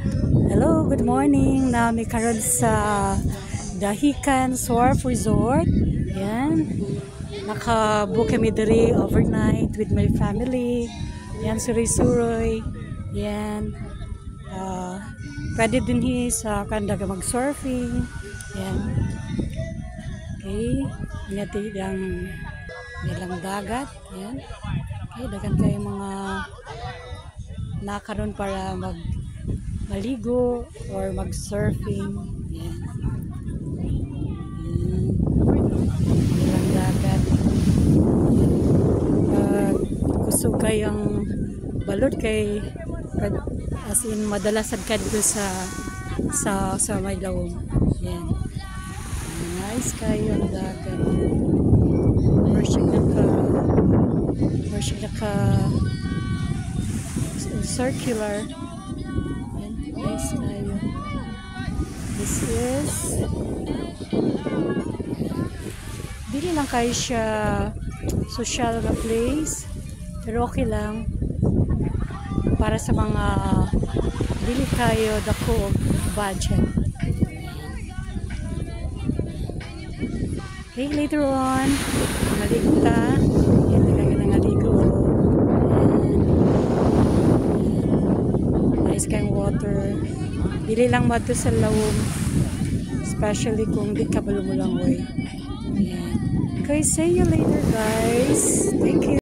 Hello, good morning. Nami karon sa Dahican Surf Resort. Yan. Naka-book kami diri overnight with my family. Yan, suroy-suroy. Yan. Pwede din sa kandaga mag-surfing. Yan. Okay. Inati ang nilang dagat. Yan. Okay, dagan kayo mga nakaroon para maligo or mag-surfing. Yan. Ilang dagat. Kusog kayong balot kay as in madalasan ka dito sa may lawom. Yan. Nice kayo ang dagat. Worship naka circular. Yan. Nice kayo. This is dili lang kayo siya social na place, pero okay lang para sa mga dili kayo dako budget. Okay, later on maligo ta. Yan, kayo nangaligo. Nice kayong water. Dili lang madto sa lawom, especially kung di ka balumulangoy. Yan. Okay, see you later guys. Thank you.